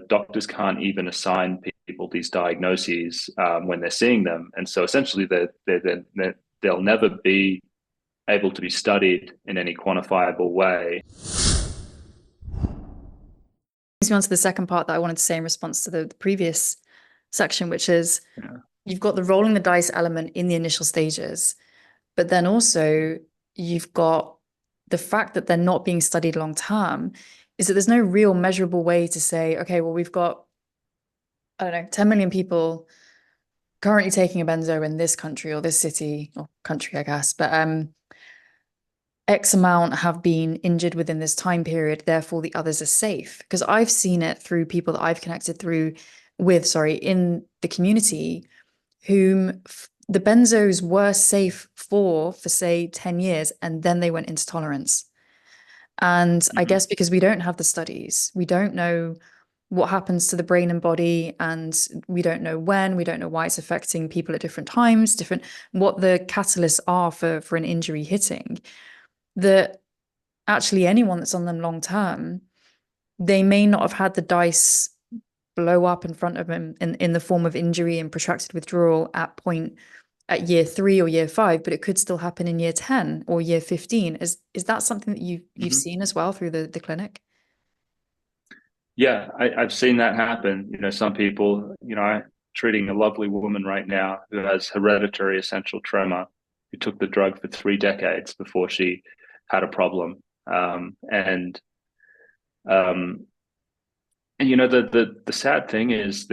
doctors can't even assign people these diagnoses when they're seeing them. And so essentially they'll never be able to be studied in any quantifiable way. Brings me on to the second part that I wanted to say in response to the previous section, which is you've got the rolling the dice element in the initial stages, but then also you've got the fact that they're not being studied long term, is that there's no real measurable way to say, okay, well, we've got, I don't know, 10 million people currently taking a benzo in this country or this city or country, I guess, but X amount have been injured within this time period, therefore the others are safe. Because I've seen it through people that I've connected with, in the community, whom the benzos were safe for say 10 years, and then they went into tolerance. And I guess because we don't have the studies, we don't know what happens to the brain and body, and we don't know when, we don't know why it's affecting people at different times, what the catalysts are for an injury hitting, that actually anyone that's on them long term, they may not have had the dice blow up in front of them in the form of injury and protracted withdrawal at year 3 or year 5, but it could still happen in year 10 or year 15. Is that something that you've seen as well through the clinic? Yeah, I've seen that happen. Some people, I'm treating a lovely woman right now who has hereditary essential tremor, who took the drug for 3 decades before she had a problem. And the sad thing is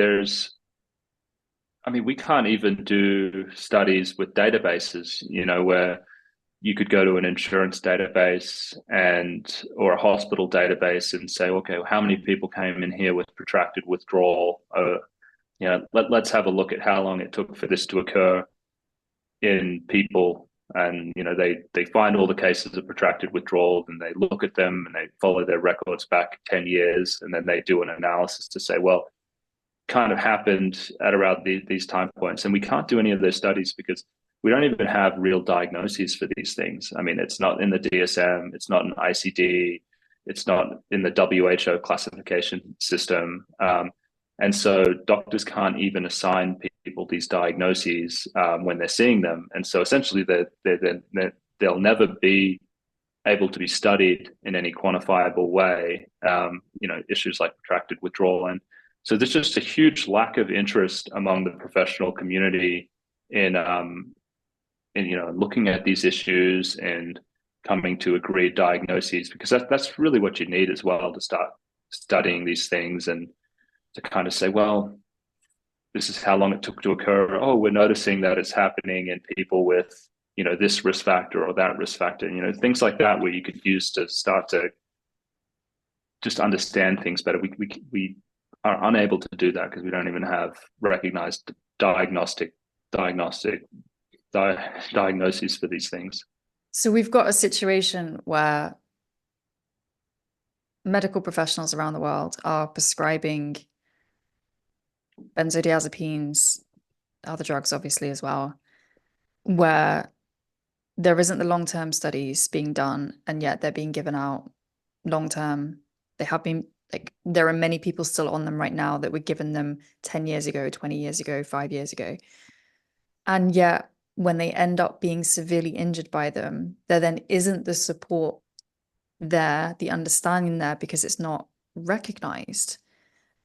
we can't even do studies with databases, where you could go to an insurance database or a hospital database and say, okay, well, how many people came in here with protracted withdrawal? Let's have a look at how long it took for this to occur in people. And they find all the cases of protracted withdrawal, and they look at them and they follow their records back 10 years, and then they do an analysis to say, well, kind of happened at around these time points. And we can't do any of those studies because we don't even have real diagnoses for these things. It's not in the DSM, it's not in ICD, it's not in the WHO classification system. And so doctors can't even assign people these diagnoses when they're seeing them. And so essentially they'll never be able to be studied in any quantifiable way, issues like protracted withdrawal. And so there's just a huge lack of interest among the professional community in looking at these issues and coming to agreed diagnoses, because that's really what you need as well to start studying these things and to kind of say, well, this is how long it took to occur. Oh, we're noticing that it's happening in people with, this risk factor or that risk factor, things like that, where you could use to start to just understand things better. We are unable to do that because we don't even have recognized diagnoses for these things. So we've got a situation where medical professionals around the world are prescribing benzodiazepines, other drugs obviously as well, where there isn't the long-term studies being done, and yet they're being given out long-term. They have been, there are many people still on them right now that were given them 10 years ago, 20 years ago, 5 years ago. And yet when they end up being severely injured by them, there then isn't the support there, the understanding there, because it's not recognized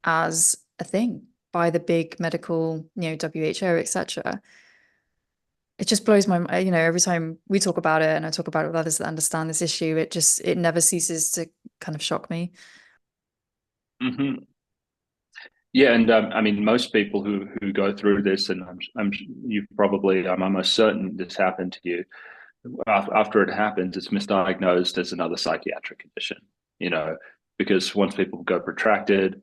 as a thing by the big medical, WHO, etc. It just blows my mind. Every time we talk about it and I talk about it with others that understand this issue, it never ceases to kind of shock me. Yeah, and most people who go through this, and I'm almost certain this happened to you. After it happens, it's misdiagnosed as another psychiatric condition. Because once people go protracted,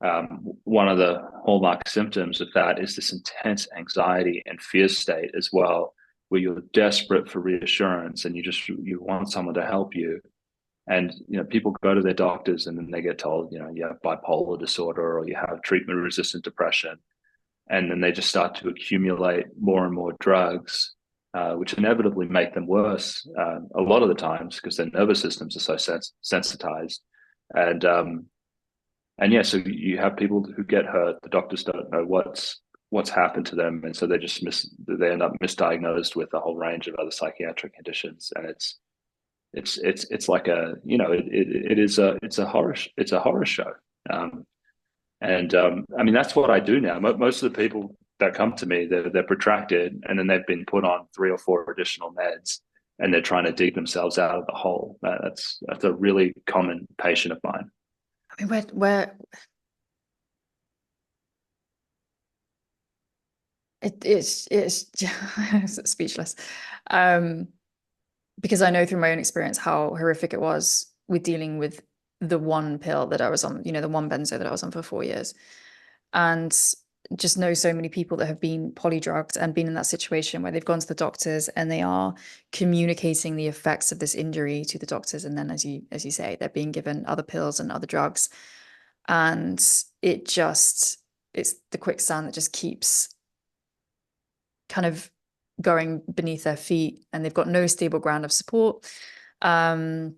one of the hallmark symptoms of that is this intense anxiety and fear state as well, where you're desperate for reassurance and you want someone to help you. And people go to their doctors and then they get told, you have bipolar disorder or you have treatment-resistant depression, and then they just start to accumulate more and more drugs, which inevitably make them worse a lot of the times because their nervous systems are so sensitized. And And yeah, so you have people who get hurt. The doctors don't know what's happened to them, and so they end up misdiagnosed with a whole range of other psychiatric conditions. And it's like a, it's a horror show. I mean, that's what I do now. Most of the people that come to me, they're protracted, and then they've been put on 3 or 4 additional meds, and they're trying to dig themselves out of the hole. That's a really common patient of mine. I mean, where it's speechless, because I know through my own experience how horrific it was with dealing with the one pill that I was on, the one benzo that I was on for 4 years, and just know so many people that have been polydrugged and been in that situation where they've gone to the doctors and they are communicating the effects of this injury to the doctors, and then as you say, they're being given other pills and other drugs, and it's the quicksand that just keeps kind of going beneath their feet, and they've got no stable ground of support. What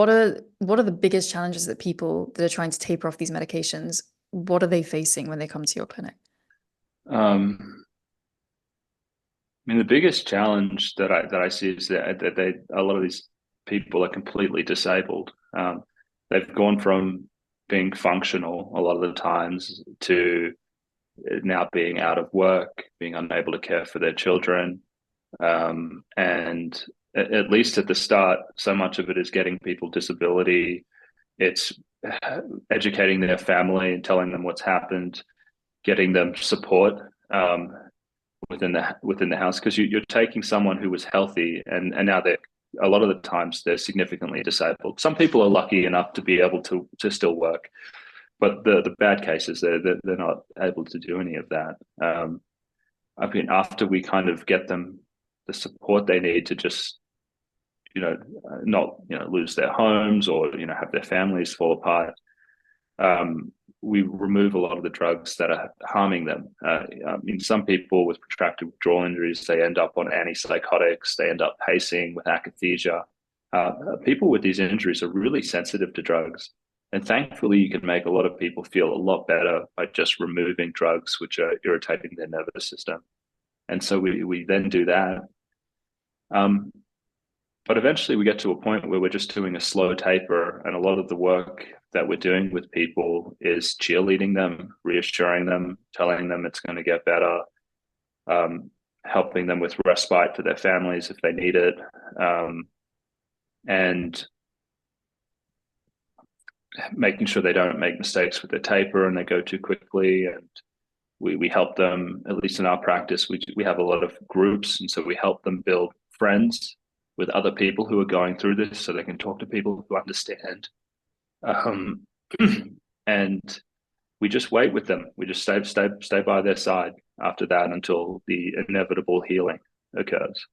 are the biggest challenges that people that are trying to taper off these medications, what are they facing when they come to your clinic? I mean, the biggest challenge that I see is that a lot of these people are completely disabled. They've gone from being functional a lot of the times to now being out of work, being unable to care for their children. And at least at the start, so much of it is getting people disability. It's educating their family and telling them what's happened, getting them support within the house, because you're taking someone who was healthy and now a lot of the times they're significantly disabled. Some people are lucky enough to be able to still work, but the bad cases, they're not able to do any of that. I mean, after we kind of get them the support they need to just, not, lose their homes or, have their families fall apart, we remove a lot of the drugs that are harming them. I mean, some people with protracted withdrawal injuries, they end up on antipsychotics, they end up pacing with akathisia. People with these injuries are really sensitive to drugs. And thankfully, you can make a lot of people feel a lot better by just removing drugs which are irritating their nervous system. And so we then do that. But eventually we get to a point where we're just doing a slow taper, and a lot of the work that we're doing with people is cheerleading them, reassuring them, telling them it's going to get better, helping them with respite for their families if they need it, and making sure they don't make mistakes with their taper and they go too quickly. And we help them, at least in our practice, we have a lot of groups, and so we help them build friends with other people who are going through this, so they can talk to people who understand. And we just wait with them. We just stay by their side after that until the inevitable healing occurs.